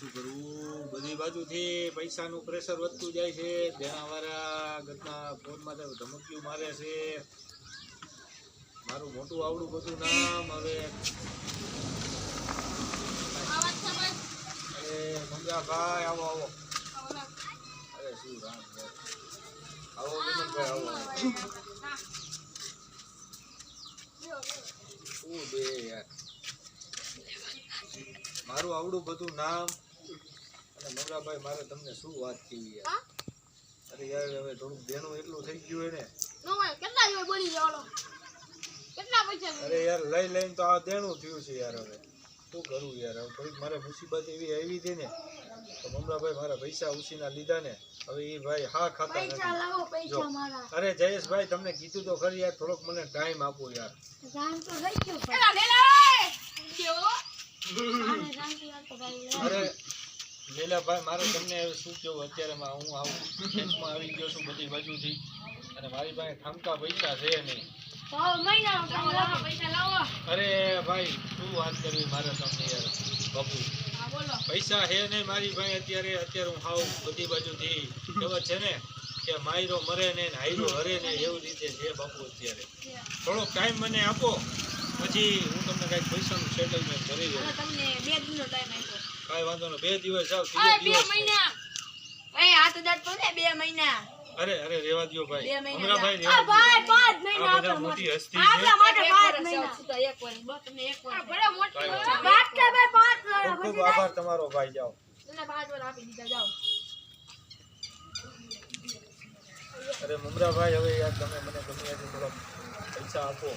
શું કરવું બધી બાજુથી પૈસાનું પ્રેશર વધતું જાય છે દેણાવાળા ઘરના ફોનમાં તો ધમકીઓ મારે છે મારું મોટું આવડું બધું નામ હવે અરે મંગાભાઈ આવો આવો અરે શું રામ આવો વિમલભાઈ આવો શું બે યાર મારું આવડું બધું નામ અને મંગાભાઈ મારે તમને શું વાત કરી યાર અરે યાર હવે થોડુંક દેણું એટલું થઈ ગયું ને કેટલા દિવસ બોલી જવાનો કેટલા પૈસા અરે યાર લઈ લઈને તો આ દેણું થયું છે યાર હવે શું કરું યાર હવે થોડીક મારે મુસીબત એવી આવી હતી ને તો મમરાભાઈ મારા પૈસા ઉછીના લીધા ને હવે એ ભાઈ હા ખાતા નથી અરે જયેશભાઈ તમને કીધું તો ખરી યાર થોડોક મને ટાઈમ આપો યાર અરે લીલાભાઈ મારે તમને શું કેવું અત્યારે હું આવું ખેતમાં આવી ગયો છું બધી બાજુથી અને મારી પાસે ખામકા પૈસા છે નહીં અરે ભાઈ શું વાત કરવી મારે તમને યાર બાપુ પૈસા હે નહીં મારી ભાઈ અત્યારે હું હાવ બધી બાજુથી ખબર છે ને કે માયરો મરે ને હાયરો હરે ને એવી રીતે છે બાપુ અત્યારે થોડોક ટાઈમ મને આપો પછી હું તમને કઈક પૈસાનું સેટલમેન્ટ કરી દઉં તમને 2 દિનનો ટાઈમ આપ્યો કાઈ વાંધો નહીં 2 દિવસ જાવ 2 મહિના આ તો દાટ પડે 2 મહિના અરે રેવા દયો ભાઈ અમરાભાઈ ભાઈ 5 મહિના આપો મોટી હસ્તી છે આપણા માટે 5 મહિના તો એક વાર બસ તમને એક વાર બડો મોટી વાત કે ભાઈ 5 વાર ખૂબ આભાર તમારો ભાઈ જાઓ તમને 5 વાર આપી દીધા જાઓ અરે મમરાભાઈ હવે યાર તમે મને ગમે એટલું થોડા પૈસા આપો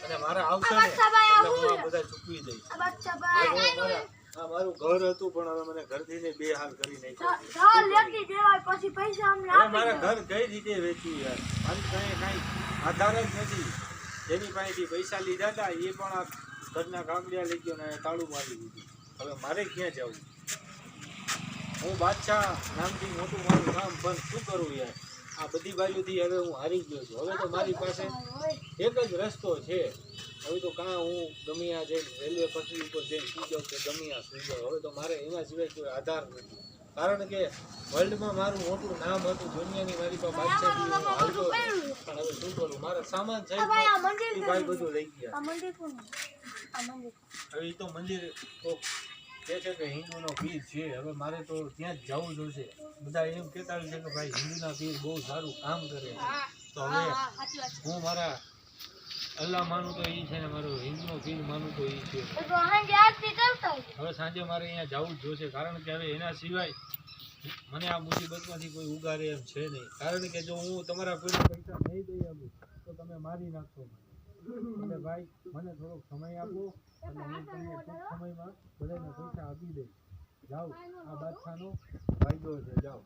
અને મારા આવશે ને એટલે હું આ બધા ચૂકવી દઈશ આ મારું ઘર હતું પણ હવે મને ઘરથી ને બે હાલ કરી નાખ્યું લેતી દેવાય પછી પૈસા અમને મારા ઘર કઈ રીતે વેચ્યું યાર મારી પાસે કાંઈ આધાર જ નથી જેની પાસેથી પૈસા લીધા હતા એ પણ આ ઘરના કાંકડિયા લઈ ગયો ને તાળું મારી દીધું હવે મારે ક્યાં જવું હું બાદશાહ નામથી મોટું મારું નામ બંધ શું કરું યાર આ બધી બાજુથી હવે હું હારી ગયો છું હવે તો મારી પાસે એક જ રસ્તો છે હવે તો કાં હું ગમિયા જઈને રેલવે પટરી ઉપર જઈને સુઈ જાઉં કે ગમિયા સુઈ જાઉં હવે તો મારે એના સિવાય કોઈ આધાર નથી કારણ કે વર્લ્ડમાં મારું મોટું નામ હતું દુનિયાની મારી પાસે બાદશાહ હું હાલતો પણ હવે શું કરું મારા સામાન છે ભાઈ બધું લઈ ગયા હવે એ તો મંદિર તો કહે છે કે હિન્દુનો પીર છે હવે મારે તો ત્યાં જ જવું જોશે બધા એમ કહેતા હોય છે કે ભાઈ હિન્દુના પીર બહુ સારું કામ કરે તો હવે હું મારા અલ્લાહ માનું તો એ છે ને મારું હિન્દુનો પીર માનું તો એ છે હવે સાંજે મારે અહીંયા જવું જ જોશે કારણ કે હવે એના સિવાય મને આ મુસીબતમાંથી કોઈ ઉગારે એમ છે નહીં કારણ કે જો હું તમારા કોઈને પૈસા નહીં દઈ આપું તો તમે મારી નાખશો એટલે ભાઈ મને થોડોક સમય આપો અને હું તમને ટૂંક સમયમાં બધાને પૈસા આપી દઈશ જાઓ આ બાદશાહનો વાયદો છે જાઓ